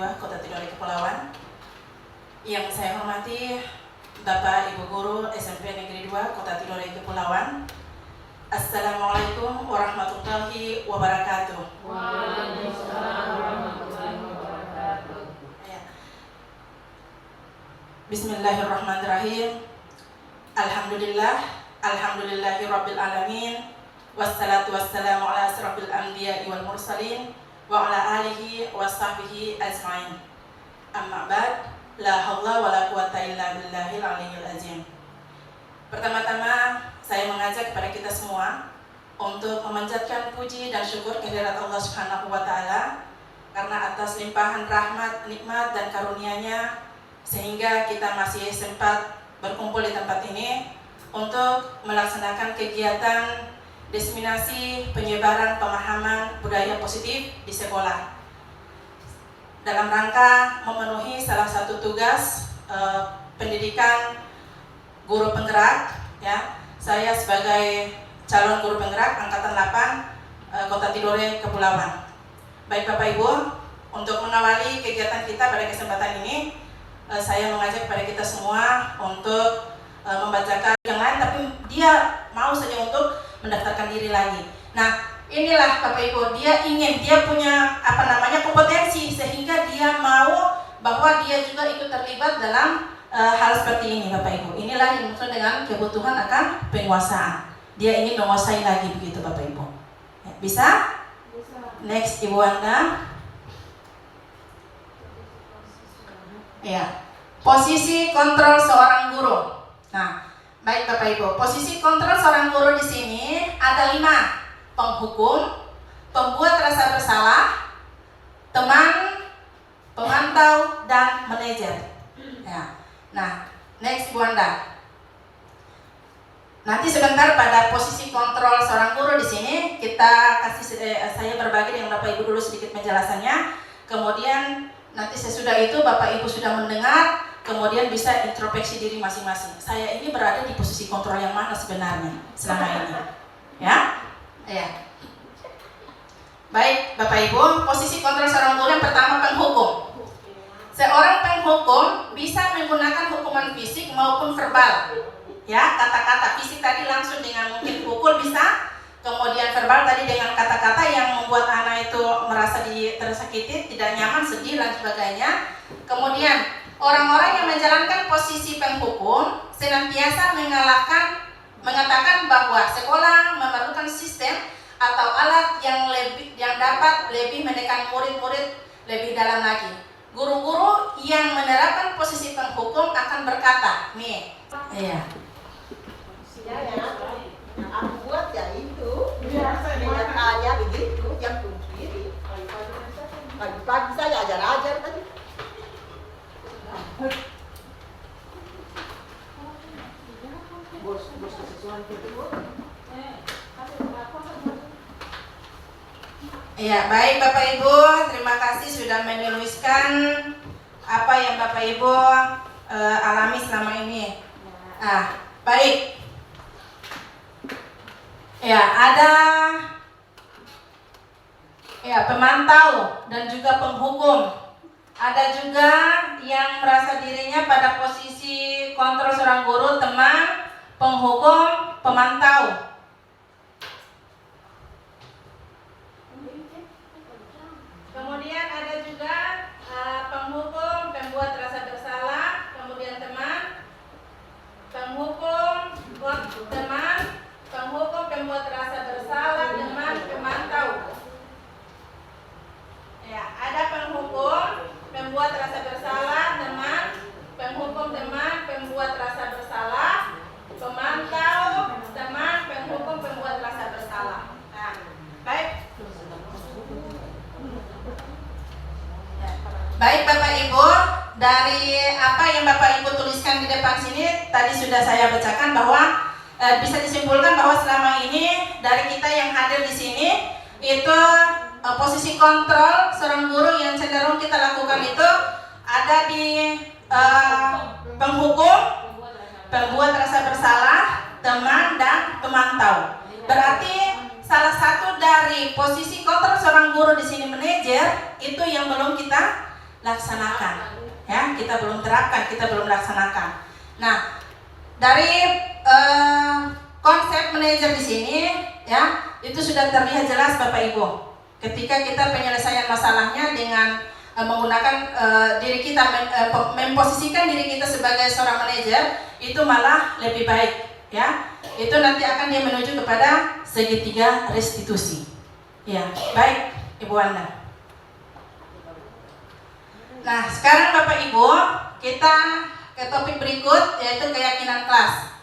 2, Kota Tidore Kepulauan. Yang saya hormati Bapak Ibu Guru SMP Negeri 2, Kota Tidore Kepulauan. Assalamualaikum warahmatullahi wabarakatuh. Waalaikumsalam warahmatullahi wabarakatuh. Bismillahirrahmanirrahim. Alhamdulillahi rabbil alamin. Wassalatu wassalamu ala asrafil anbiya'i wal mursalin wa ala alihi wa sahbihi ajma'in. Amma ba'd, la haula wa la quwata illa billahil aliyyil azim. Pertama-tama saya mengajak kepada kita semua untuk memanjatkan puji dan syukur kehadirat Allah Subhanahu wa taala karena atas limpahan rahmat, nikmat dan karunia-Nya sehingga kita masih sempat berkumpul di tempat ini untuk melaksanakan kegiatan diseminasi penyebaran pemahaman budaya positif di sekolah dalam rangka memenuhi salah satu tugas pendidikan guru penggerak. Ya, saya sebagai calon guru penggerak angkatan 8 Kota Tidore Kepulauan. Baik Bapak Ibu, untuk mengawali kegiatan kita pada kesempatan ini, saya mengajak kepada kita semua untuk membacakan yang lain, tapi dia mau saja untuk mendaftarkan diri lagi. Nah, inilah Bapak Ibu, dia punya kompetensi sehingga dia mau bahwa dia juga ikut terlibat dalam hal seperti ini Bapak Ibu. Inilah yang dimaksud dengan kebutuhan akan penguasaan. Dia ingin menguasai lagi begitu Bapak Ibu. Ya, bisa? Next Ibu Wanda. Ya, posisi kontrol seorang guru. Nah, baik Bapak Ibu, posisi kontrol seorang guru di sini ada 5: penghukum, pembuat rasa bersalah, teman, pemantau, dan manajer. Ya. Nah, next Bu Anda. Nanti sebentar pada posisi kontrol seorang guru di sini kita saya berbagi dengan Bapak Ibu dulu sedikit penjelasannya. Kemudian nanti sesudah itu Bapak Ibu sudah mendengar, kemudian bisa introspeksi diri masing-masing. Saya ini berada di posisi kontrol yang mana sebenarnya selama ini? Ya? Ya. Baik, Bapak Ibu, posisi kontrol seorang guru yang pertama penghukum. Seorang penghukum bisa menggunakan hukuman fisik maupun verbal. Ya, kata-kata fisik tadi langsung dengan mungkin pukul bisa, kemudian verbal tadi dengan kata-kata yang membuat anak itu merasa tersakiti, tidak nyaman, sedih dan sebagainya. Kemudian orang-orang yang menjalankan posisi penghukum senantiasa mengatakan bahwa sekolah memerlukan sistem atau alat yang dapat lebih menekan murid-murid lebih dalam lagi. Guru-guru yang menerapkan posisi penghukum akan berkata, nih, iya. Aku buat ya itu, tanya begitu, yang kiri. Pagi-pagi saya ajar-ajar tadi. Bos sesuatu itu. Ya, baik Bapak Ibu, terima kasih sudah menuliskan apa yang Bapak Ibu alami selama ini. Baik. Ya, ada pemantau dan juga penghukum. Ada juga yang merasa dirinya pada posisi kontrol seorang guru, teman, penghukum, pemantau. Kemudian ada juga penghukum, pembuat rasa bersalah, kemudian teman, penghukum, pembuat rasa bersalah, teman, pemantau. Ya, ada penghukum, pembuat rasa bersalah, teman, penghukum, teman, pembuat rasa bersalah, pemantau, teman, penghukum, pembuat rasa bersalah. Nah, baik. Baik Bapak Ibu, dari apa yang Bapak Ibu tuliskan di depan sini tadi sudah saya bacakan bahwa bisa disimpulkan bahwa selama ini dari kita yang hadir di sini itu posisi kontrol seorang guru yang cenderung kita lakukan itu ada di penghukum, pembuat rasa bersalah, teman, dan pemantau. Berarti salah satu dari posisi kontrol seorang guru di sini manajer itu yang belum kita laksanakan. Ya, kita belum terapkan, kita belum laksanakan. Nah, dari konsep manajer di sini, ya, itu sudah terlihat jelas Bapak Ibu. Ketika kita penyelesaian masalahnya dengan menggunakan diri kita, memposisikan diri kita sebagai seorang manajer, itu malah lebih baik, ya. Itu nanti akan dia menuju kepada segitiga restitusi. Ya, baik Ibu Wanda. Nah, sekarang Bapak Ibu, kita ke topik berikut, yaitu keyakinan kelas.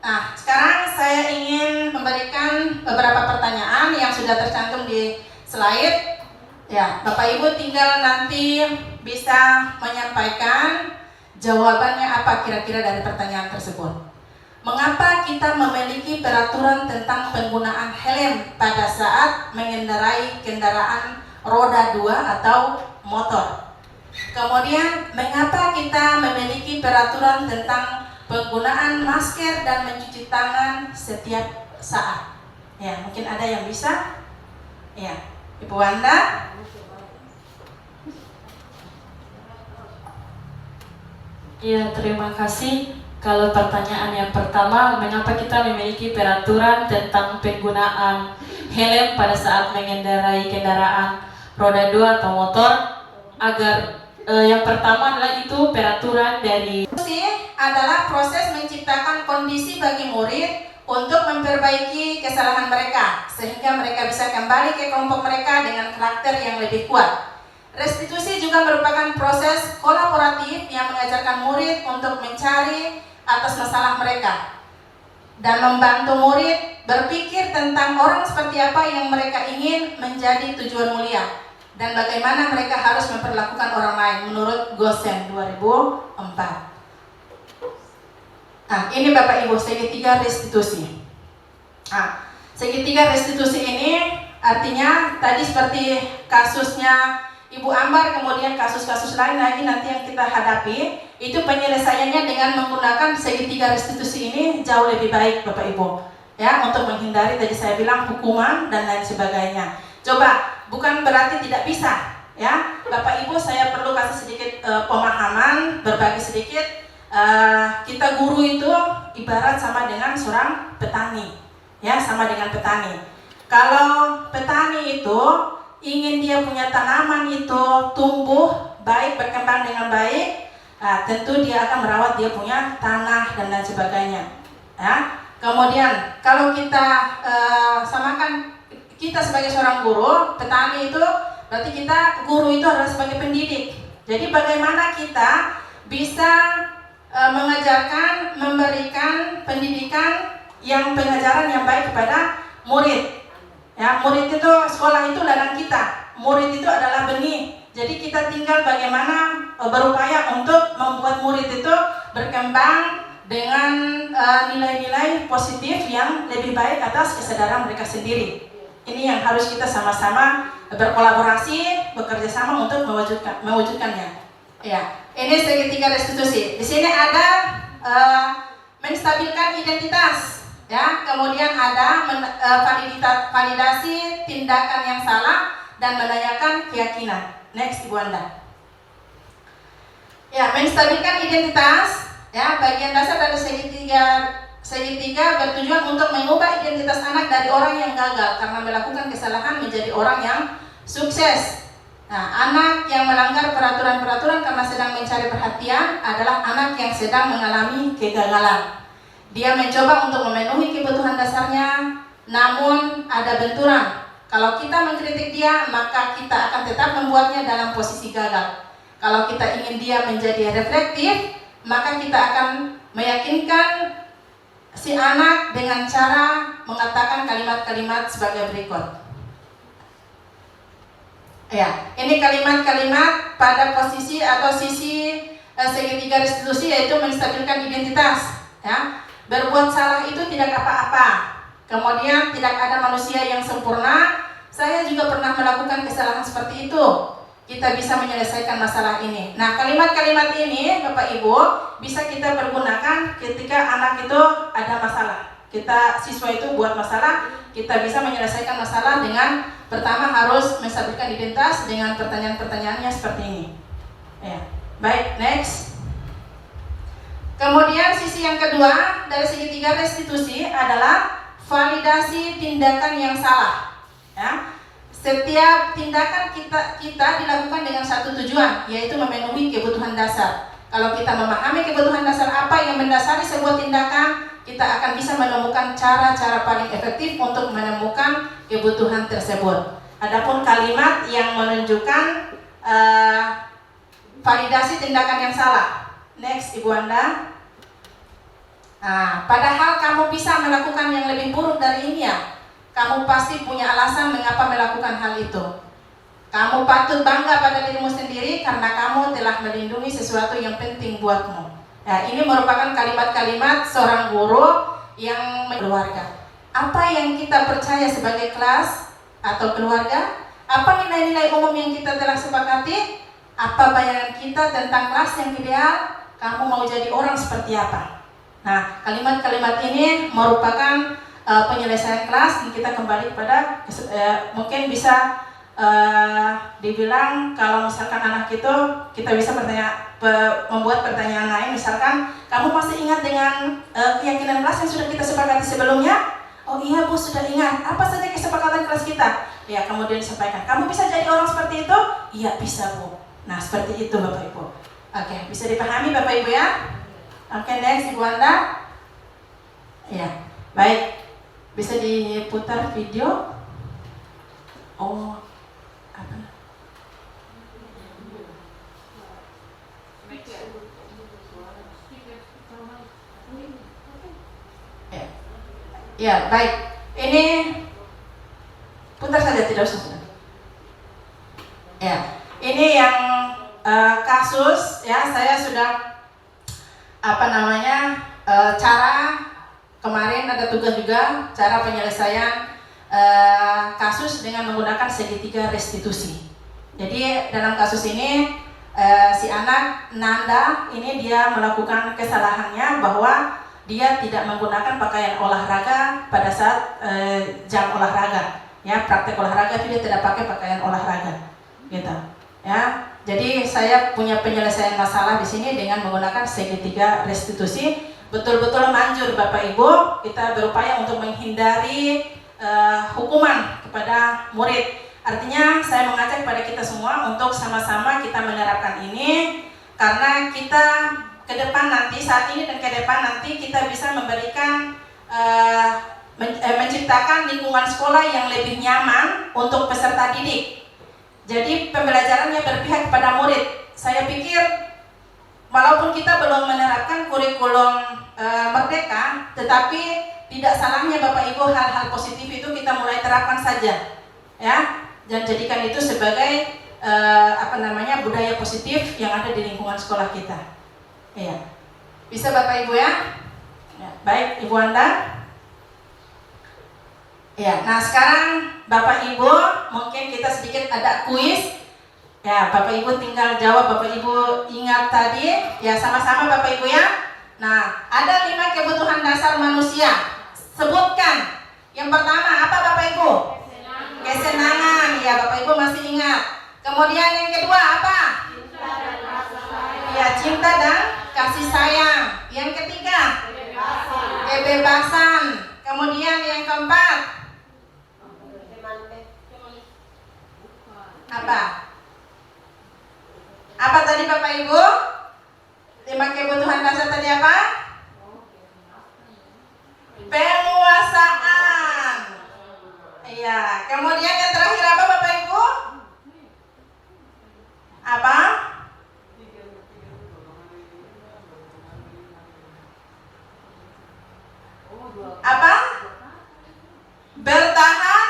Nah, sekarang saya ingin memberikan beberapa pertanyaan yang sudah tercantum di slide. Ya, Bapak Ibu tinggal nanti bisa menyampaikan jawabannya apa kira-kira dari pertanyaan tersebut. Mengapa kita memiliki peraturan tentang penggunaan helm pada saat mengendarai kendaraan roda 2 atau motor? Kemudian, mengapa kita memiliki peraturan tentang penggunaan masker dan mencuci tangan setiap saat? Ya, mungkin ada yang bisa? Ya, Ibu Wanda. Ya, terima kasih. Kalau pertanyaan yang pertama, mengapa kita memiliki peraturan tentang penggunaan helm pada saat mengendarai kendaraan roda 2 atau motor? Agar yang pertama adalah itu peraturan dari adalah proses menciptakan kondisi bagi murid untuk memperbaiki kesalahan mereka sehingga mereka bisa kembali ke kelompok mereka dengan karakter yang lebih kuat. Restitusi juga merupakan proses kolaboratif yang mengajarkan murid untuk mencari atas masalah mereka dan membantu murid berpikir tentang orang seperti apa yang mereka ingin menjadi tujuan mulia dan bagaimana mereka harus memperlakukan orang lain menurut Gosen 2004. Nah, ini Bapak Ibu segitiga restitusi. Nah, segitiga restitusi ini artinya tadi seperti kasusnya Ibu Ambar, kemudian kasus-kasus lain lagi nanti yang kita hadapi, itu penyelesaiannya dengan menggunakan segitiga restitusi ini jauh lebih baik Bapak Ibu. Ya, untuk menghindari tadi saya bilang hukuman dan lain sebagainya. Coba, bukan berarti tidak bisa, ya. Bapak Ibu, saya perlu kasih sedikit pemahaman, berbagi sedikit. Kita guru itu ibarat sama dengan seorang petani, ya, sama dengan petani. Kalau petani itu ingin dia punya tanaman itu tumbuh baik, berkembang dengan baik, tentu dia akan merawat dia punya tanah dan lain sebagainya, ya. Kemudian kalau kita samakan kita sebagai seorang guru, petani itu berarti kita guru itu adalah sebagai pendidik. Jadi bagaimana kita bisa mengajarkan, memberikan pendidikan yang pengajaran yang baik kepada murid. Ya, murid itu, sekolah itu ladang kita. Murid itu adalah benih. Jadi kita tinggal bagaimana berupaya untuk membuat murid itu berkembang dengan nilai-nilai positif yang lebih baik atas kesadaran mereka sendiri. Ini yang harus kita sama-sama berkolaborasi, bekerja sama untuk mewujudkannya. Ya, ini segitiga restitusi. Di sini ada menstabilkan identitas, ya. Kemudian ada validasi tindakan yang salah dan menanyakan keyakinan. Next, Ibu Anda. Ya, menstabilkan identitas, ya. Bagian dasar dari segitiga bertujuan untuk mengubah identitas anak dari orang yang gagal karena melakukan kesalahan menjadi orang yang sukses. Nah, anak yang melanggar peraturan-peraturan karena sedang mencari perhatian adalah anak yang sedang mengalami kegagalan. Dia mencoba untuk memenuhi kebutuhan dasarnya, namun ada benturan. Kalau kita mengkritik dia, maka kita akan tetap membuatnya dalam posisi gagal. Kalau kita ingin dia menjadi reflektif, maka kita akan meyakinkan si anak dengan cara mengatakan kalimat-kalimat sebagai berikut. Ya, ini kalimat-kalimat pada posisi atau sisi segitiga restitusi, yaitu menstabilkan identitas. Ya, berbuat salah itu tidak apa-apa. Kemudian tidak ada manusia yang sempurna. Saya juga pernah melakukan kesalahan seperti itu. Kita bisa menyelesaikan masalah ini. Nah, kalimat-kalimat ini Bapak Ibu bisa kita pergunakan ketika anak itu ada masalah. Siswa itu buat masalah, kita bisa menyelesaikan masalah dengan pertama harus menstabilkan identitas dengan pertanyaan-pertanyaannya seperti ini. Ya. Baik, next. Kemudian sisi yang kedua dari segitiga restitusi adalah validasi tindakan yang salah. Ya. Setiap tindakan kita dilakukan dengan satu tujuan, yaitu memenuhi kebutuhan dasar. Kalau kita memahami kebutuhan dasar apa yang mendasari sebuah tindakan, kita akan bisa menemukan cara-cara paling efektif untuk menemukan kebutuhan tersebut. Adapun kalimat yang menunjukkan validasi tindakan yang salah. Next, Ibu Anda. Padahal kamu bisa melakukan yang lebih buruk dari ini ya. Kamu pasti punya alasan mengapa melakukan hal itu. Kamu patut bangga pada dirimu sendiri karena kamu telah melindungi sesuatu yang penting buatmu. Nah, ini merupakan kalimat-kalimat seorang guru yang keluarga. Apa yang kita percaya sebagai kelas atau keluarga? Apa nilai-nilai umum yang kita telah sepakati? Apa bayangan kita tentang kelas yang ideal? Kamu mau jadi orang seperti apa? Nah, kalimat-kalimat ini merupakan penyelesaian kelas. Dan kita kembali kepada mungkin bisa dibilang kalau misalkan anak itu kita bisa membuat pertanyaan lain, misalkan kamu masih ingat dengan keyakinan kelas yang sudah kita sepakati sebelumnya? Oh iya Bu, sudah ingat. Apa saja kesepakatan kelas kita? Ya, kemudian disampaikan, kamu bisa jadi orang seperti itu? Iya bisa Bu. Nah, seperti itu Bapak Ibu. Oke, bisa dipahami Bapak Ibu ya? Oke, next Ibu Anda. Ya, baik. Bisa diputar video. Oh, apa? Ya, baik. Ini putar saja, tidak usah. Ya, ini yang kasus ya, saya sudah cara kemarin ada tugas juga cara penyelesaian kasus dengan menggunakan segitiga restitusi. Jadi dalam kasus ini si anak Nanda ini dia melakukan kesalahannya bahwa dia tidak menggunakan pakaian olahraga pada saat jam olahraga. Ya, praktek olahraga itu dia tidak pakai pakaian olahraga, gitu. Ya, jadi saya punya penyelesaian masalah di sini dengan menggunakan segitiga restitusi. Betul-betul manjur Bapak Ibu, kita berupaya untuk menghindari hukuman kepada murid. Artinya saya mengajak pada kita semua untuk sama-sama kita menerapkan ini, karena kita ke depan nanti, saat ini dan ke depan nanti kita bisa memberikan menciptakan lingkungan sekolah yang lebih nyaman untuk peserta didik. Jadi pembelajarannya berpihak kepada murid. Saya pikir walaupun kita belum menerapkan kurikulum merdeka, tetapi tidak salahnya Bapak Ibu hal-hal positif itu kita mulai terapkan saja, ya, dan jadikan itu sebagai budaya positif yang ada di lingkungan sekolah kita. Ya, bisa Bapak Ibu ya? Ya, baik Ibu Anda. Ya, nah sekarang Bapak Ibu mungkin kita sedikit ada kuis. Ya, Bapak Ibu tinggal jawab, Bapak Ibu ingat tadi. Ya, sama-sama Bapak Ibu ya. Nah, ada 5 kebutuhan dasar manusia. Sebutkan. Yang pertama apa Bapak Ibu? Kesenangan. Ya, Bapak Ibu masih ingat. Kemudian yang kedua apa? Cinta dan kasih sayang. Ya, cinta dan kasih sayang. Yang ketiga? Kebebasan. Kemudian yang keempat? Apa? Apa tadi Bapak Ibu? 5 kebutuhan dasar tadi apa? Penguasaan. Iya. Kemudian yang terakhir apa Bapak Ibu? Apa? Apa? Bertahan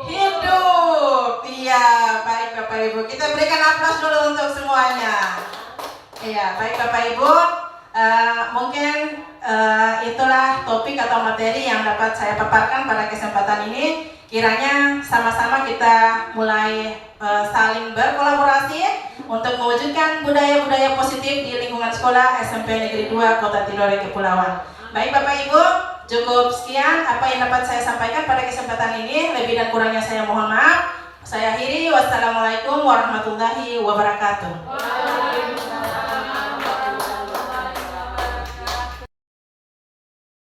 hidup. Iya, baik Bapak Ibu. Kita berikan aplaus dulu untuk semuanya. Iya, baik Bapak Ibu. Mungkin itulah topik atau materi yang dapat saya paparkan pada kesempatan ini. Kiranya sama-sama kita mulai saling berkolaborasi untuk mewujudkan budaya-budaya positif di lingkungan sekolah SMP Negeri 2 Kota Tidore Kepulauan. Baik Bapak Ibu, cukup sekian apa yang dapat saya sampaikan pada kesempatan ini. Lebih dan kurangnya saya mohon maaf. Saya akhiri. Wassalamualaikum warahmatullahi wabarakatuh.